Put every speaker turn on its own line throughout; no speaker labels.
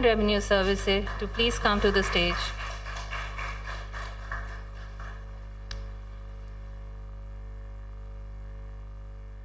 Revenue Services to please come to the stage.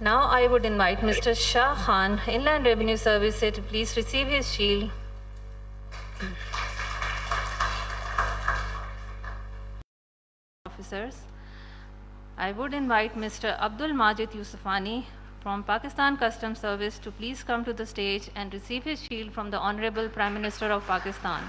Now I would invite Mr. Shah Khan, Inland Revenue Services, to please receive his shield. Officers, I would invite Mr. Abdul Majid Yusufani from Pakistan Customs Service to please come to the stage and receive his shield from the Honorable Prime Minister of Pakistan.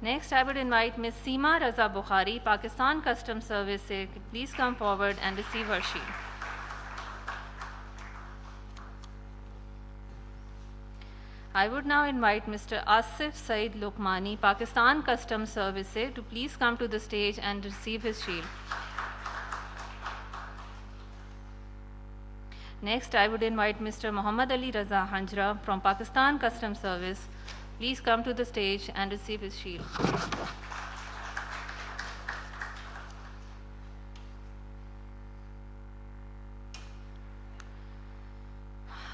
Next, I would invite Ms. Seema Raza Bukhari, Pakistan Customs Service, to please come forward and receive her shield. I would now invite Mr. Asif Saeed Lokmani, Pakistan Customs Service, to please come to the stage and receive his shield. Next, I would invite Mr. Muhammad Ali Raza Hanjra from Pakistan Customs Service. Please come to the stage and receive his shield.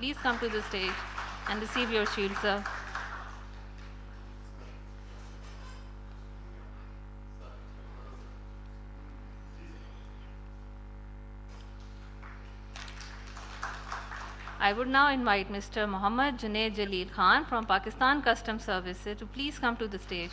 please come to the stage and receive your shield, sir. I would now invite Mr. Muhammad Junaid Jalil Khan from Pakistan Customs Service to please come to the stage.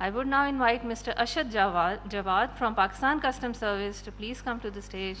I would now invite Mr. Ashad Jawad from Pakistan Customs Service to please come to the stage.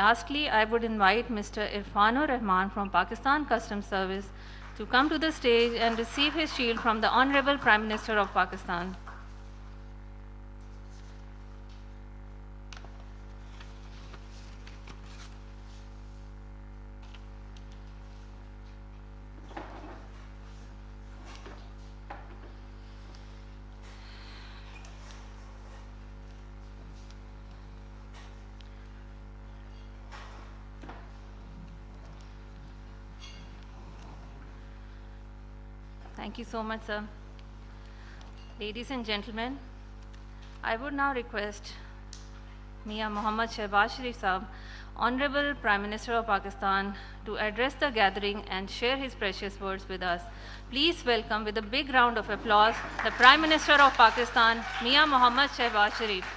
Lastly, I would invite Mr. Irfanur Rahman from Pakistan Customs Service to come to the stage and receive his shield from the Honorable Prime Minister of Pakistan. Thank you so much, sir. Ladies and gentlemen, I would now request Mia Muhammad Shehbaz Sharif Saab, Honorable Prime Minister of Pakistan, to address the gathering and share his precious words with us. Please welcome with a big round of applause the Prime Minister of Pakistan, Mia Muhammad Shehbaz Sharif.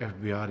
FBR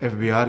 FBR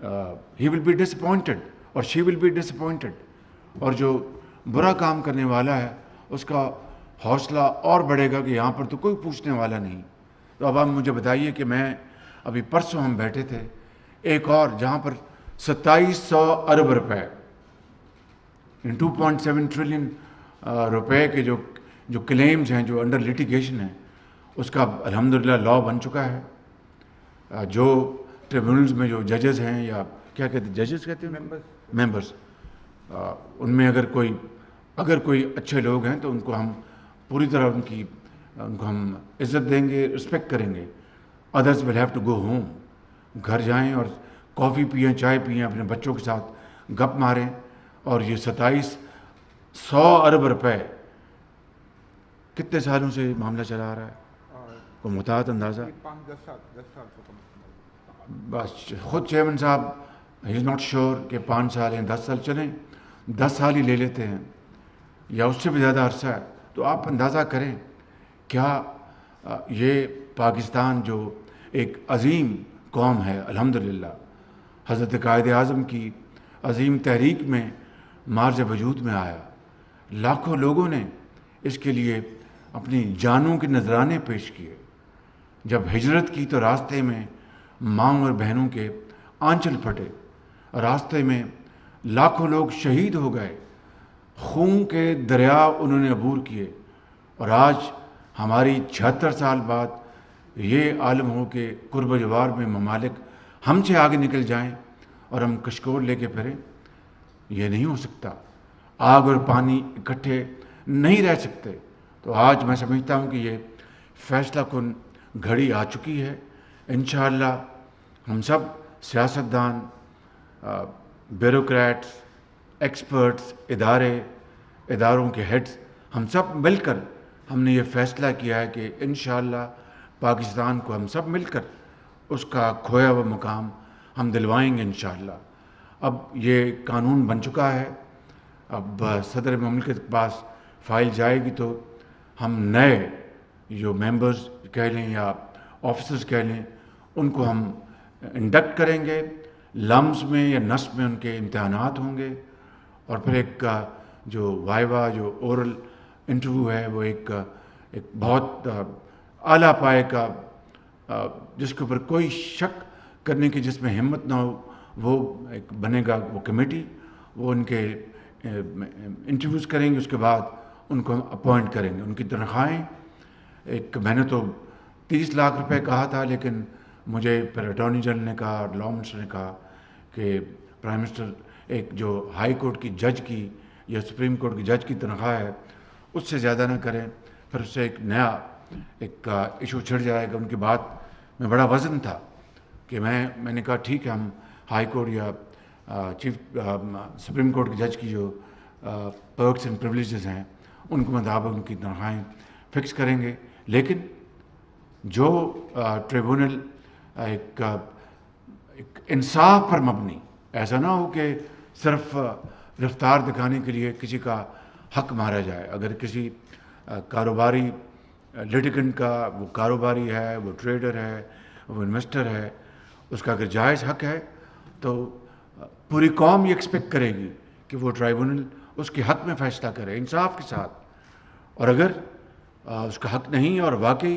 he will be disappointed اور she will be disappointed. اور جو برا کام کرنے والا ہے اس کا حوصلہ اور بڑھے گا کہ یہاں پر تو کوئی پوچھنے والا نہیں. تو اب آپ مجھے بتائیے کہ میں ابھی پرسوں ہم بیٹھے تھے ایک اور جہاں پر 2700 ارب روپے 2.7 ٹریلین روپے کے جو کلیمز ہیں جو انڈر لیٹیگیشن ہیں اس کا الحمدللہ لا بن چکا ہے. جو ٹریبونلز میں جو ججز ہیں یا کیا کہتے ہیں ججز کہتے ہیں ممبرس ان میں اگر کوئی اچھے لوگ ہیں تو ان کو ہم پوری طرح ان کو ہم عزت دیں گے, رسپیکٹ کریں گے. Others will have to go home, گھر جائیں اور کافی پئیں, چائے پئیں, اپنے بچوں کے ساتھ گپ ماریں. اور یہ 2700 ارب روپے کتنے سالوں سے معاملہ چلا آ رہا ہے, کوئی محتاط اندازہ؟
5-10 سال
بس خود چیئرمین صاحب ہی از ناٹ شیور کہ 5 سال ہیں 10 سال چلیں, 10 سال ہی لے لیتے ہیں یا اس سے بھی زیادہ عرصہ ہے. تو آپ اندازہ کریں کیا یہ پاکستان جو ایک عظیم قوم ہے الحمدللہ, حضرت قائد اعظم کی عظیم تحریک میں مارج وجود میں آیا, لاکھوں لوگوں نے اس کے لیے اپنی جانوں کے نذرانے پیش کیے. جب ہجرت کی تو راستے میں ماں اور بہنوں کے آنچل پھٹے, راستے میں لاکھوں لوگ شہید ہو گئے, خون کے دریا انہوں نے عبور کیے. اور آج ہماری 76 سال بعد یہ عالم ہو کہ قرب جوار میں ممالک ہم سے آگے نکل جائیں اور ہم کشکول لے کے پھریں, یہ نہیں ہو سکتا. آگ اور پانی اکٹھے نہیں رہ سکتے. تو آج میں سمجھتا ہوں کہ یہ فیصلہ کن گھڑی آ چکی ہے. انشاءاللہ ہم سب سیاستدان, بیوروکریٹس, ایکسپرٹس, اداروں کے ہیڈز, ہم سب مل کر ہم نے یہ فیصلہ کیا ہے کہ انشاءاللہ پاکستان کو ہم سب مل کر اس کا کھویا ہوا مقام ہم دلوائیں گے انشاءاللہ. اب یہ قانون بن چکا ہے, اب صدر مملکت کے پاس فائل جائے گی تو ہم نئے جو ممبرز کہہ لیں یا آفیسرز کہہ لیں ان کو ہم انڈکٹ کریں گے. لمز میں یا نصب میں ان کے امتحانات ہوں گے اور پھر ایک جو وائوا جو اورل انٹرویو ہے وہ ایک بہت اعلیٰ پائے کا جس کے اوپر کوئی شک کرنے کی جس میں ہمت نہ ہو وہ ایک بنے گا وہ کمیٹی. وہ ان کے انٹرویوز کریں گے, اس کے بعد ان کو ہم اپوائنٹ کریں گے. ان کی تنخواہیں میں نے تو 30 لاکھ روپے کہا تھا, لیکن مجھے پھر اٹارنی جنرل نے کہا اور لا منسٹر نے کہا کہ پرائم منسٹر ایک جو ہائی کورٹ کی جج کی یا سپریم کورٹ کی جج کی تنخواہ ہے اس سے زیادہ نہ کریں. پھر اس سے ایک نیا ایشو چھڑ جائے گا. ان کی بات میں بڑا وزن تھا کہ میں نے کہا ٹھیک ہے ہم ہائی کورٹ یا سپریم کورٹ کے جج کی جو پرکس اینڈ پریولیجز ہیں ان کے مطابق ان کی تنخواہیں فکس کریں گے. لیکن جو ٹریبونل ایک انصاف پر مبنی, ایسا نہ ہو کہ صرف رفتار دکھانے کے لیے کسی کا حق مارا جائے. اگر کسی کاروباری لیٹیگنٹ کا وہ کاروباری ہے, وہ ٹریڈر ہے, وہ انویسٹر ہے, اس کا اگر جائز حق ہے تو پوری قوم یہ ایکسپیکٹ کرے گی کہ وہ ٹرائبونل اس کے حق میں فیصلہ کرے انصاف کے ساتھ. اور اگر اس کا حق نہیں اور واقعی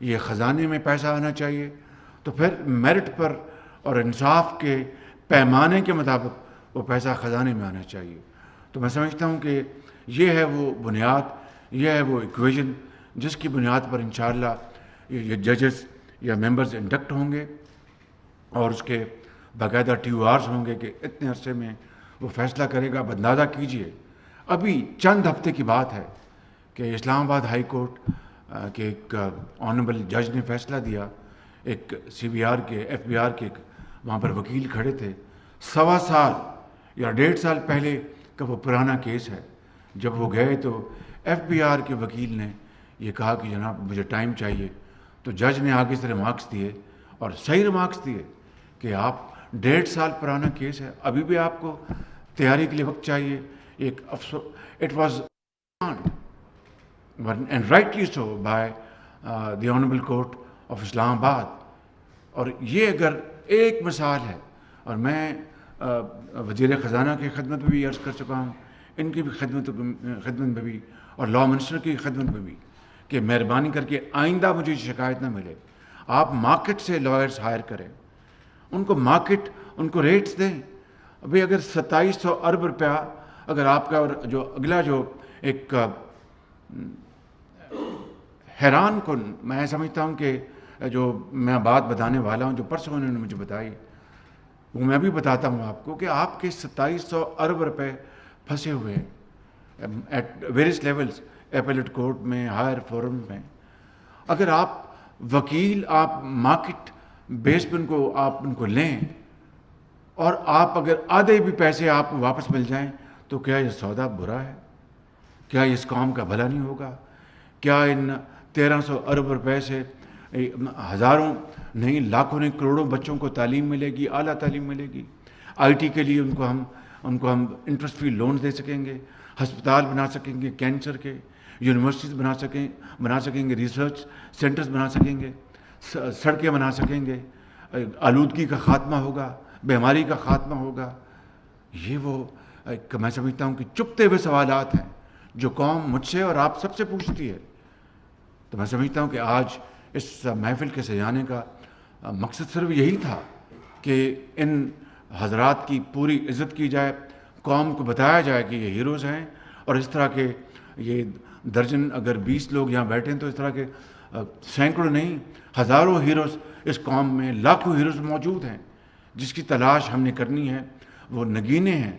یہ خزانے میں پیسہ آنا چاہیے تو پھر میرٹ پر اور انصاف کے پیمانے کے مطابق وہ پیسہ خزانے میں آنا چاہیے. تو میں سمجھتا ہوں کہ یہ ہے وہ بنیاد, یہ ہے وہ ایکویژن جس کی بنیاد پر انشاءاللہ یہ ججز یا ممبرز انڈکٹ ہوں گے اور اس کے باقاعدہ TORs ہوں گے کہ اتنے عرصے میں وہ فیصلہ کرے گا. اب اندازہ کیجئے ابھی چند ہفتے کی بات ہے کہ اسلام آباد ہائی کورٹ کے ایک آنریبل جج نے فیصلہ دیا, ایک CBR کے FBR کے وہاں پر وکیل کھڑے تھے, 1.25 سال یا 1.5 سال پہلے کا وہ پرانا کیس ہے. جب وہ گئے تو FBR کے وکیل نے یہ کہا کہ جناب مجھے ٹائم چاہیے, تو جج نے آگے سے ریمارکس دیے اور صحیح ریمارکس دیے کہ آپ 1.5 سال پرانا کیس ہے, ابھی بھی آپ کو تیاری کے لیے وقت چاہیے. ایک it was and rightly so by the Honorable Court of Islamabad. اور یہ اگر ایک مثال ہے اور میں وزیر خزانہ کی خدمت میں بھی عرض کر چکا ہوں، ان کی بھی خدمت میں بھی، اور لا منسٹر کی خدمت میں بھی، کہ مہربانی کر کے آئندہ مجھے شکایت نہ ملے، آپ مارکیٹ سے لائرز ہائر کریں، ان کو مارکیٹ، ان کو ریٹس دیں. ابھی اگر 2700 ارب روپیہ اگر آپ کا، جو اگلا جو ایک حیران کن، میں سمجھتا ہوں کہ جو میں بات بتانے والا ہوں، جو پرسوں انہوں نے مجھے بتائی، وہ میں بھی بتاتا ہوں آپ کو، کہ آپ کے 2700 ارب روپے پھنسے ہوئے ہیں at various levels, appellate court میں، ہائر فورم میں. اگر آپ وکیل، آپ مارکیٹ بیس پہ ان کو لیں، اور آپ اگر آدھے بھی پیسے آپ کو واپس مل جائیں، تو کیا یہ سودا برا ہے؟ کیا اس قوم کا بھلا نہیں ہوگا؟ کیا ان 1300 ارب روپے سے ہزاروں نہیں، لاکھوں نہیں، کروڑوں بچوں کو تعلیم ملے گی، اعلیٰ تعلیم ملے گی؟ آئی ٹی کے لیے ان کو ہم انٹرسٹ فری لونز دے سکیں گے، ہسپتال بنا سکیں گے کینسر کے، یونیورسٹیز بنا سکیں گے، ریسرچ سینٹرز بنا سکیں گے، سڑکیں بنا سکیں گے، آلودگی کا خاتمہ ہوگا، بیماری کا خاتمہ ہوگا. یہ وہ میں سمجھتا ہوں کہ چپتے ہوئے سوالات ہیں جو قوم مجھ سے اور آپ سب سے پوچھتی ہے. تو میں سمجھتا ہوں کہ آج اس محفل کے سجانے کا مقصد صرف یہی تھا کہ ان حضرات کی پوری عزت کی جائے، قوم کو بتایا جائے کہ یہ ہیروز ہیں، اور اس طرح کے یہ درجن اگر 20 لوگ یہاں بیٹھے ہیں تو اس طرح کے سینکڑوں نہیں، ہزاروں ہیروز اس قوم میں، لاکھوں ہیروز موجود ہیں جس کی تلاش ہم نے کرنی ہے. وہ نگینے ہیں،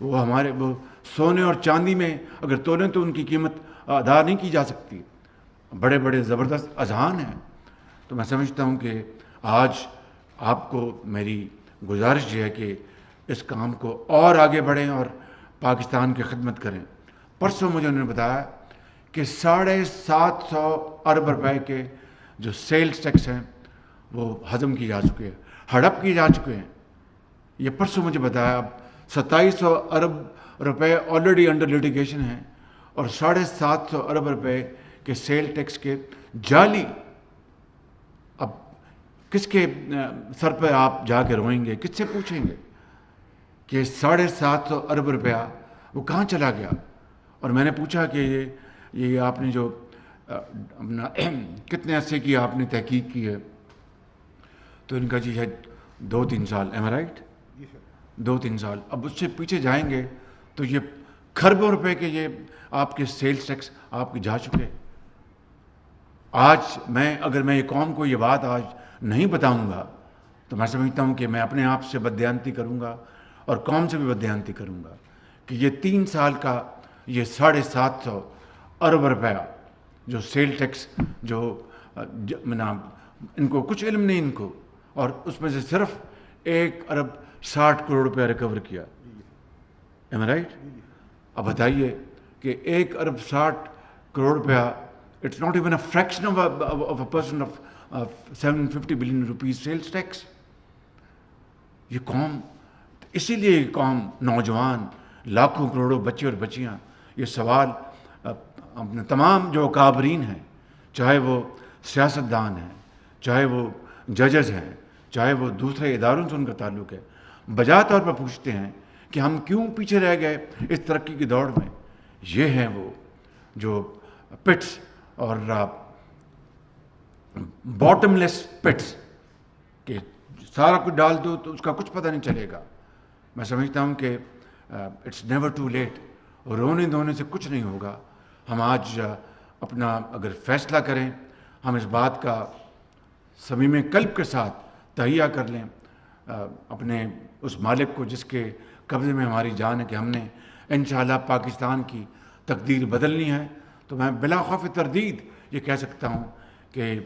وہ سونے اور چاندی میں اگر تولیں تو ان کی قیمت ادا نہیں کی جا سکتی، بڑے بڑے زبردست اذہان ہیں. تو میں سمجھتا ہوں کہ آج آپ کو میری گزارش یہ ہے کہ اس کام کو اور آگے بڑھیں اور پاکستان کی خدمت کریں. پرسوں مجھے انہوں نے بتایا کہ 750 ارب روپے کے جو سیلز ٹیکس ہیں وہ ہضم کی جا چکے ہیں، ہڑپ کی جا چکے ہیں. یہ پرسوں مجھے بتایا. اب 2700 ارب روپے آلریڈی انڈر لیٹیگیشن ہیں، اور 750 ارب روپے کے سیل ٹیکس کے جعلی. اب کس کے سر پہ آپ جا کے روئیں گے؟ کس سے پوچھیں گے کہ 750 ارب روپیہ وہ کہاں چلا گیا؟ اور میں نے پوچھا کہ یہ آپ نے جو اپنا کتنے عرصے کی آپ نے تحقیق کی ہے؟ تو ان کا جی ہے 2-3 سال. Am right? 2-3 سال. اب اس سے پیچھے جائیں گے تو یہ کھربوں روپے کے یہ آپ کے سیلز ٹیکس آپ کے جا چکے. آج اگر میں یہ قوم کو یہ بات آج نہیں بتاؤں گا تو میں سمجھتا ہوں کہ میں اپنے آپ سے بددیانتی کروں گا اور قوم سے بھی بددیانتی کروں گا کہ یہ 3 سال کا یہ 750 ارب روپیہ جو سیل ٹیکس جو ان کو کچھ علم نہیں ان کو، اور اس میں سے صرف 1 ارب 60 کروڑ روپیہ ریکور کیا. Am right? اب بتائیے کہ 1 ارب 60 کروڑ روپیہ، it's not even a fraction of a percent of 750 billion rupees sales tax. یہ قوم، اسی لیے یہ قوم، نوجوان، لاکھوں کروڑوں بچے اور بچیاں یہ سوال اپنے تمام جو کابرین ہیں، چاہے وہ سیاستدان ہیں، چاہے وہ ججز ہیں، چاہے وہ دوسرے اداروں سے ان کا تعلق ہے، بجا طور پر پوچھتے ہیں کہ ہم کیوں پیچھے رہ گئے اس ترقی کی دوڑ میں. یہ ہیں وہ جو پٹس اور باٹم لیس پٹس کہ سارا کچھ ڈال دو تو اس کا کچھ پتہ نہیں چلے گا. میں سمجھتا ہوں کہ اٹس نیور ٹو لیٹ. رونے دھونے سے کچھ نہیں ہوگا. ہم آج اپنا اگر فیصلہ کریں، ہم اس بات کا صمیم قلب کے ساتھ تہیہ کر لیں اپنے اس مالک کو جس کے قبضے میں ہماری جان ہے کہ ہم نے انشاءاللہ پاکستان کی تقدیر بدلنی ہے، تو میں بلا خوف تردید یہ کہہ سکتا ہوں کہ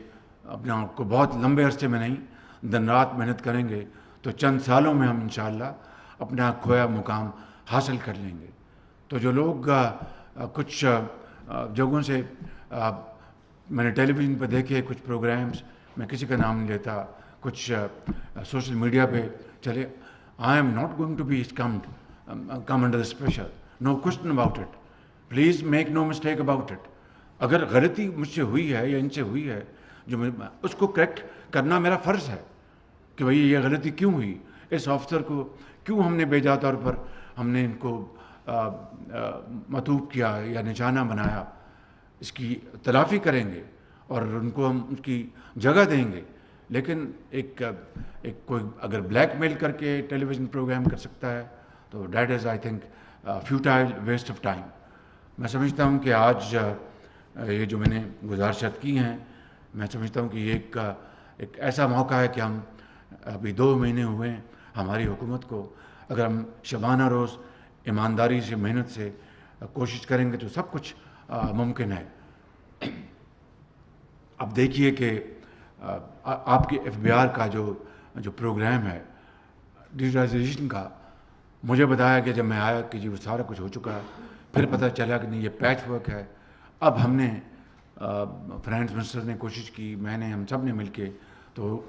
اپنے آپ کو بہت لمبے عرصے میں نہیں، دن رات محنت کریں گے تو چند سالوں میں ہم انشاءاللہ اپنا کھویا مقام حاصل کر لیں گے. تو جو لوگ کچھ جگہوں سے میں نے ٹیلی ویژن پہ دیکھے کچھ پروگرامز، میں کسی کا نام نہیں لیتا، کچھ سوشل میڈیا پہ چلے، I am not going to be come under this pressure, no question about it, please make no mistake about it. اگر غلطی مجھ سے ہوئی ہے یا ان سے ہوئی ہے، جو اس کو کریکٹ کرنا میرا فرض ہے کہ بھئی یہ غلطی کیوں ہوئی، اس آفیسر کو کیوں ہم نے بے جا طور پر ہم نے ان کو مطلوب کیا یا نشانہ بنایا، اس کی تلافی کریں گے اور ان کو ہم ان کی جگہ دیں گے. لیکن ایک کوئی اگر بلیک میل کر کے ٹیلی ویژن پروگرام کر سکتا ہے تو that is I think futile waste of time. میں سمجھتا ہوں کہ آج یہ جو میں نے گزارشات کی ہیں، میں سمجھتا ہوں کہ یہ ایک ایسا موقع ہے کہ ہم ابھی 2 مہینے ہوئے ہیں ہماری حکومت کو، اگر ہم شبانہ روز ایمانداری سے محنت سے کوشش کریں گے تو سب کچھ ممکن ہے. اب دیکھیے کہ آپ کے FBR کا جو پروگرام ہے ڈیجیٹائزیشن کا، مجھے بتایا کہ جب میں آیا کہ جی وہ سارا کچھ ہو چکا ہے. پھر پتہ چلا کہ نہیں، یہ پیچ ورک ہے. اب ہم نے فائنانس منسٹر نے کوشش کی، میں نے، ہم سب نے مل کے، تو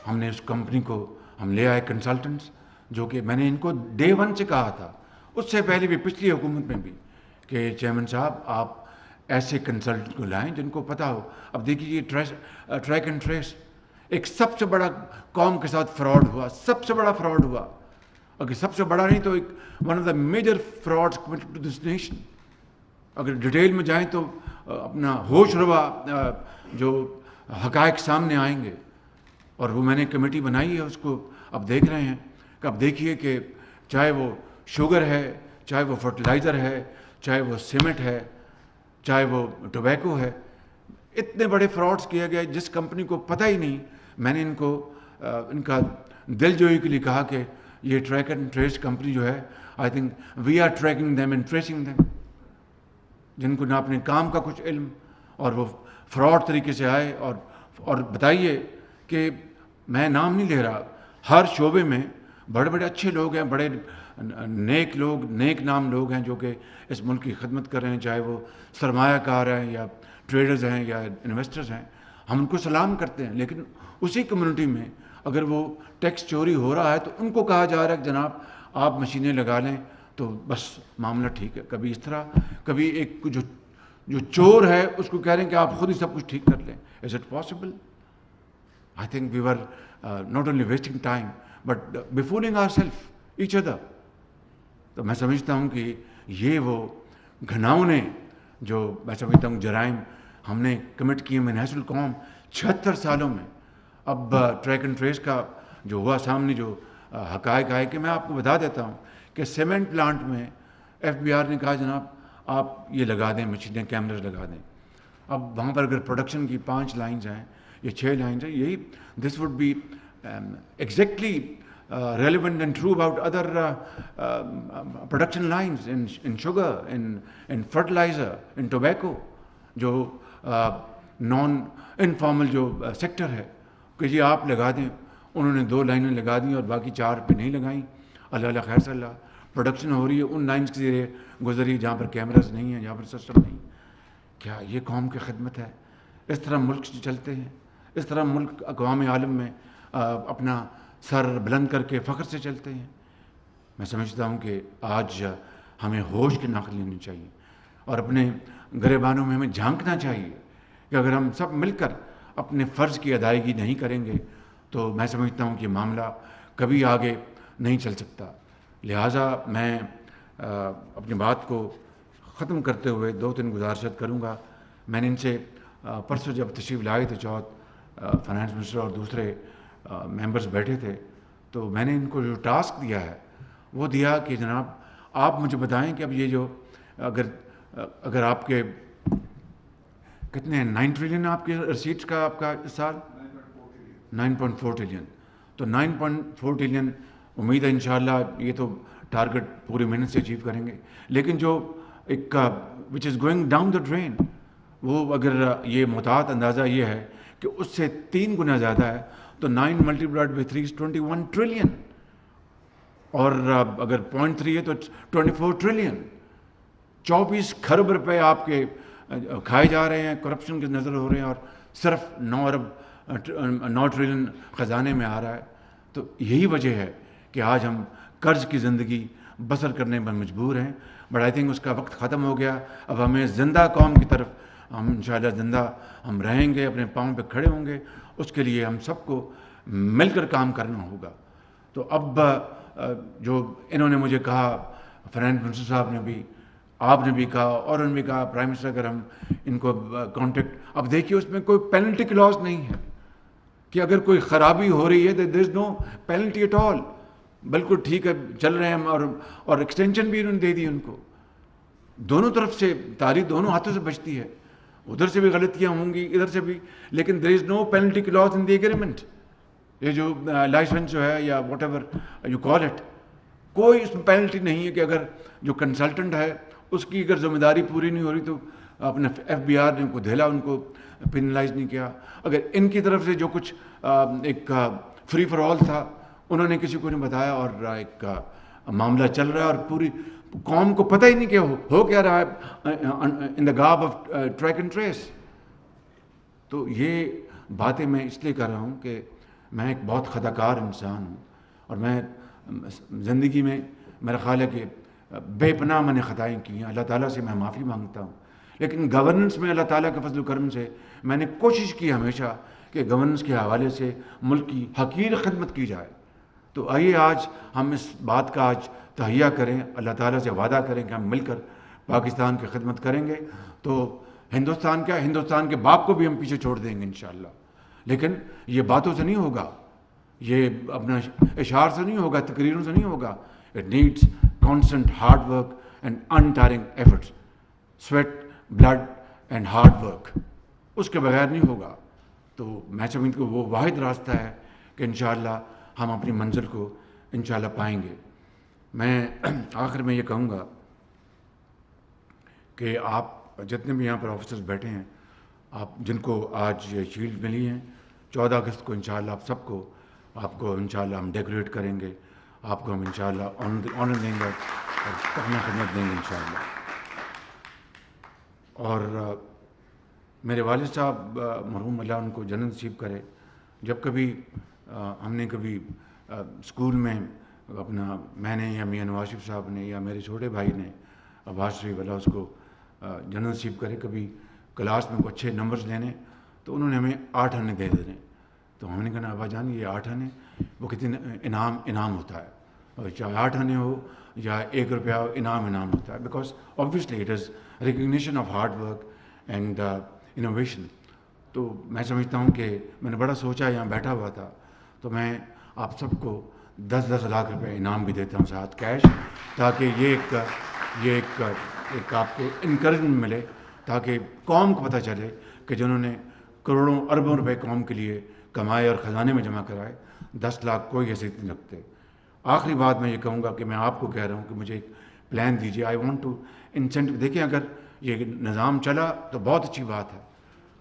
ہم نے اس کمپنی کو ہم لے آئے کنسلٹنٹس، جو کہ میں نے ان کو ڈے 1 سے کہا تھا، اس سے پہلے بھی پچھلی حکومت میں بھی، کہ چیئرمین صاحب آپ ایسے کنسلٹنٹ کو لائیں جن کو پتہ ہو. اب دیکھیے یہ ٹریک اینڈ ٹریس ایک سب سے بڑا قوم کے ساتھ فراڈ ہوا، سب سے بڑا فراڈ ہوا، اگر سب سے بڑا نہیں تو ایک one of the major frauds committed to this nation. اگر ڈیٹیل میں جائیں تو اپنا ہوش روا جو حقائق سامنے آئیں گے. اور وہ میں نے کمیٹی بنائی ہے، اس کو اب دیکھ رہے ہیں کہ اب دیکھیے کہ چاہے وہ شوگر ہے، چاہے وہ فرٹیلائزر ہے، چاہے وہ سیمنٹ ہے، چاہے وہ ٹوبیکو ہے، اتنے بڑے فراڈس کیے گئے جس کمپنی کو پتہ ہی نہیں. میں نے ان کو ان کا دل جوئی کے لیے کہا کہ یہ ٹریک اینڈ ٹریس کمپنی جو ہے، I think we are tracking them and tracing them, جن کو نہ اپنے کام کا کچھ علم اور وہ فراڈ طریقے سے آئے. اور بتائیے کہ میں نام نہیں لے رہا، ہر شعبے میں بڑے بڑے اچھے لوگ ہیں، بڑے نیک لوگ، نیک نام لوگ ہیں جو کہ اس ملک کی خدمت کر رہے ہیں، چاہے وہ سرمایہ کار ہیں یا ٹریڈرز ہیں یا انویسٹرز ہیں. ہم ان کو سلام کرتے ہیں. لیکن اسی کمیونٹی میں اگر وہ ٹیکس چوری ہو رہا ہے تو ان کو کہا جا رہا ہے کہ جناب آپ مشینیں لگا لیں تو بس معاملہ ٹھیک ہے. کبھی اس طرح، کبھی ایک جو چور ہے اس کو کہہ رہے ہیں کہ آپ خود ہی سب کچھ ٹھیک کر لیں. Is it possible? I think we were not only wasting time but befooling our self each other. تو میں سمجھتا ہوں کہ یہ وہ گھناؤنے جو میں سمجھتا ہوں جرائم ہم نے کمٹ کیے منحص القوم 76 سالوں میں. اب ٹریک اینڈ ٹریس کا جو ہوا سامنے، جو حقائق آئے، کہ میں آپ کو بتا دیتا ہوں کہ سیمنٹ پلانٹ میں FBR نے کہا جناب آپ یہ لگا دیں مشینیں، کیمرز لگا دیں. اب وہاں پر اگر پروڈکشن کی 5 لائنز ہیں یا 6 لائنز ہیں، یہی this would be exactly relevant and true about other production lines in sugar, in fertilizer, in tobacco, جو نان انفارمل جو سیکٹر ہے کہ جی آپ لگا دیں. انہوں نے 2 لائنیں لگا دیں اور باقی 4 پہ نہیں لگائیں. اللہ خیر صلی اللہ، پروڈکشن ہو رہی ہے ان لائنز کے ذریعے گزری جہاں پر کیمراز نہیں ہیں، جہاں پر سسٹم نہیں. کیا یہ قوم کی خدمت ہے؟ اس طرح ملک چلتے ہیں؟ اس طرح ملک اقوام عالم میں اپنا سر بلند کر کے فخر سے چلتے ہیں؟ میں سمجھتا ہوں کہ آج ہمیں ہوش کی ناک لینی چاہیے اور اپنے گریبانوں میں ہمیں جھانکنا چاہیے کہ اگر ہم سب مل کر اپنے فرض کی ادائیگی نہیں کریں گے تو میں سمجھتا ہوں کہ معاملہ کبھی آگے نہیں چل سکتا. لہٰذا میں اپنی بات کو ختم کرتے ہوئے 2-3 گزارشات کروں گا. میں نے ان سے پرسوں جب تشریف لائے تھے چوتھ، فائنانس منسٹر اور دوسرے ممبرز بیٹھے تھے، تو میں نے ان کو جو ٹاسک دیا ہے وہ دیا کہ جناب آپ مجھے بتائیں کہ اب یہ جو اگر آپ کے کتنے 9 ٹریلین آپ کے ریسیٹس کا آپ کا اس سال 9.4 ٹریلین، تو 9.4 ٹریلین امید ہے انشاءاللہ یہ تو ٹارگٹ پوری محنت سے اچیو کریں گے. لیکن جو ایک which is going down the drain, وہ اگر یہ محتاط اندازہ یہ ہے کہ اس سے 3 گنا زیادہ ہے تو 9 ملٹیپلائڈ بائی 3 is 21 ٹریلین، اور اگر 0.3 ہے تو 24 ٹریلین. 24 کھرب روپے آپ کے کھائے جا رہے ہیں، کرپشن کے نظر ہو رہے ہیں، اور صرف 9 ٹریلین خزانے میں آ رہا ہے. تو یہی وجہ ہے کہ آج ہم قرض کی زندگی بسر کرنے پر مجبور ہیں. بٹ آئی تھنک اس کا وقت ختم ہو گیا. اب ہمیں زندہ قوم کی طرف ہم انشاءاللہ زندہ ہم رہیں گے، اپنے پاؤں پہ کھڑے ہوں گے. اس کے لیے ہم سب کو مل کر کام کرنا ہوگا. تو تو اب جو انہوں نے مجھے کہا، فائنانس منسٹر صاحب نے بھی، آپ نے بھی کہا، اور انہوں نے بھی کہا پرائم منسٹر اگر ہم ان کو کانٹیکٹ، اب دیکھیے اس میں کوئی پینلٹی کلاز نہیں ہے کہ اگر کوئی خرابی ہو رہی ہے تو دیر is no penalty at all, بالکل ٹھیک ہے چل رہے ہیں ہم، اور ایکسٹینشن بھی انہوں نے دے دی ان کو. دونوں طرف سے تاری دونوں ہاتھوں سے بچتی ہے، ادھر سے بھی غلطیاں ہوں گی ادھر سے بھی، لیکن there is no penalty clause in the agreement. یہ جو لائسنس جو ہے یا whatever you call it, کوئی اس میں پینلٹی نہیں ہے کہ اگر جو کنسلٹنٹ ہے اس کی اگر ذمہ داری پوری نہیں ہو رہی تو اپنے ایف بی آر نے ان کو دھیلا، ان کو پینلائز نہیں کیا. اگر ان کی طرف سے جو کچھ ایک فری فار آل تھا انہوں نے کسی کو نہیں بتایا، اور ایک معاملہ چل رہا ہے اور پوری قوم کو پتہ ہی نہیں کہ ہو کیا رہا ہے ان دا گارب آف ٹریک اینڈ ٹریس. تو یہ باتیں میں اس لیے کر رہا ہوں کہ میں ایک بہت خطا کار انسان ہوں، اور میں زندگی میں میرا خیال ہے کہ بے پناہ میں نے خطائیں کی ہیں. اللہ تعالیٰ سے میں معافی مانگتا ہوں، لیکن گورننس میں اللہ تعالیٰ کے فضل و کرم سے میں نے کوشش کی ہمیشہ کہ گورننس کے حوالے سے ملک کی حقیر خدمت کی جائے. تو آئیے آج ہم اس بات کا آج تہیہ کریں، اللہ تعالیٰ سے وعدہ کریں کہ ہم مل کر پاکستان کی خدمت کریں گے. تو ہندوستان کیا، ہندوستان کے باپ کو بھی ہم پیچھے چھوڑ دیں گے انشاءاللہ. لیکن یہ باتوں سے نہیں ہوگا، یہ اپنا اشعار سے نہیں ہوگا، تقریروں سے نہیں ہوگا. It needs constant hard work and untiring efforts, sweat blood and hard work, اس کے بغیر نہیں ہوگا. تو میں سمجھتا ہوں وہ واحد راستہ ہے کہ انشاءاللہ ہم اپنی منزل کو انشاءاللہ پائیں گے. میں آخر میں یہ کہوں گا کہ آپ جتنے بھی یہاں پر آفیسرز بیٹھے ہیں، آپ جن کو آج یہ شیلڈ ملی ہیں، 14 اگست کو انشاءاللہ آپ کو انشاءاللہ ہم ڈیکوریٹ کریں گے، آپ کو ہم انشاءاللہ آنر دیں گے اور اپنا خدمت دیں گے انشاءاللہ. اور میرے والد صاحب مرحوم اللہ ان کو جنت نصیب کرے، جب کبھی ہم نے کبھی اسکول میں اپنا، میں نے یا میاں نواز شریف صاحب نے یا میرے چھوٹے بھائی نے عباس شریف اللہ اس کو جنت نصیب کرے، کبھی کلاس میں کو اچھے نمبرز لینے تو انہوں نے ہمیں 8 آنے دے دینے. تو ہم نے کہا ابا جان یہ 8 آنے وہ کتنے انعام ہوتا ہے، اور چاہے 8 آنے ہو یا 1 روپیہ ہو، انعام ہوتا ہے، because obviously it is recognition of hard work and innovation. تو میں سمجھتا ہوں کہ میں نے بڑا سوچا، یہاں بیٹھا ہوا تھا تو میں آپ سب کو 10 لاکھ روپے انعام بھی دیتا ہوں ساتھ کیش، تاکہ یہ ایک آپ کو انکریجمنٹ ملے، تاکہ قوم کو پتہ چلے کہ جنہوں نے کروڑوں اربوں روپے قوم کے لیے کمائے اور خزانے میں جمع کرائے، 10 لاکھ کوئی حیثیت نہیں رکھتے. آخری بات میں یہ کہوں گا کہ میں آپ کو کہہ رہا ہوں کہ مجھے ایک پلان دیجیے. I want to incentive. دیکھیں اگر یہ نظام چلا تو بہت اچھی بات ہے،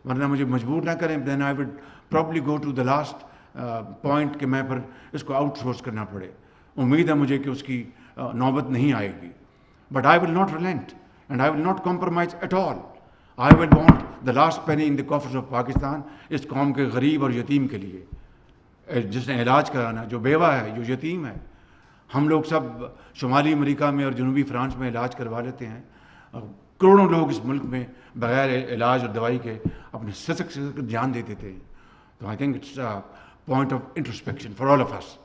ورنہ مجھے مجبور نہ کریں. Then I would probably go to the last point کہ میں پھر اس کو آؤٹ سورس کرنا پڑے. امید ہے مجھے کہ اس کی نوبت نہیں آئے گی. But I will not relent and I will not compromise at all. I will want the last penny in the coffers of Pakistan, اس قوم کے غریب اور یتیم کے لیے، جس نے علاج کرانا، جو بیوہ ہے، جو یتیم ہے. ہم لوگ سب شمالی امریکہ میں اور جنوبی فرانس میں علاج کروا لیتے ہیں، کروڑوں لوگ اس ملک میں بغیر علاج اور دوائی کے اپنے سسک جان دے دیتے ہیں. تو I think it's point of introspection for all of us.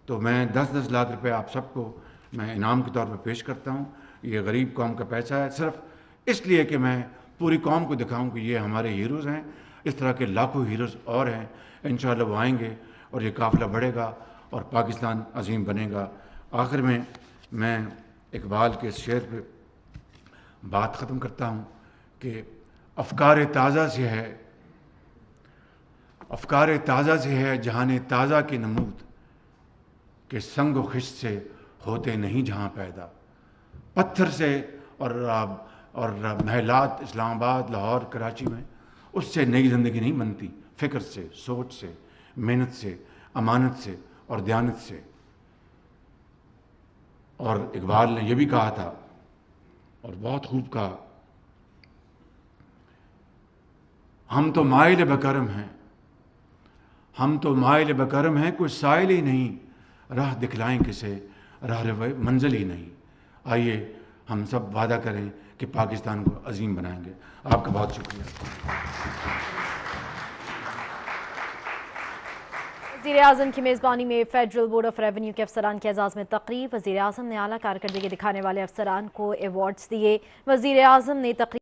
تو میں 10 لاکھ روپے آپ سب کو میں انعام کے طور پہ پیش کرتا ہوں. یہ غریب قوم کا پیسہ ہے، صرف اس لیے کہ میں پوری قوم کو دکھاؤں کہ یہ ہمارے ہیروز ہیں. اس طرح کے لاکھوں ہیروز اور ہیں، انشاءاللہ وہ آئیں گے اور یہ قافلہ بڑھے گا اور پاکستان عظیم بنے گا. آخر میں اقبال کے اس شعر پہ بات ختم کرتا ہوں کہ افکار تازہ سے ہے جہان تازہ کی نمود، کہ سنگ و خشت سے ہوتے نہیں جہاں پیدا. پتھر سے اور محلات اسلام آباد، لاہور، کراچی میں، اس سے نئی زندگی نہیں بنتی. فکر سے، سوچ سے، محنت سے، امانت سے اور دیانت سے. اور اقبال نے یہ بھی کہا تھا اور بہت خوب کہا، ہم تو مائل بکرم ہیں، کوئی سائل ہی نہیں، راہ دکھلائیں کسے، راہ منزل ہی نہیں. آئیے ہم سب وعدہ کریں کہ پاکستان کو عظیم بنائیں گے. آپ کا بہت شکریہ.
وزیر اعظم کی میزبانی میں فیڈرل بورڈ آف ریونیو کے افسران کے اعزاز میں تقریب. وزیر اعظم نے اعلیٰ کارکردگی دکھانے والے افسران کو ایوارڈز دیے. وزیر اعظم نے تقریب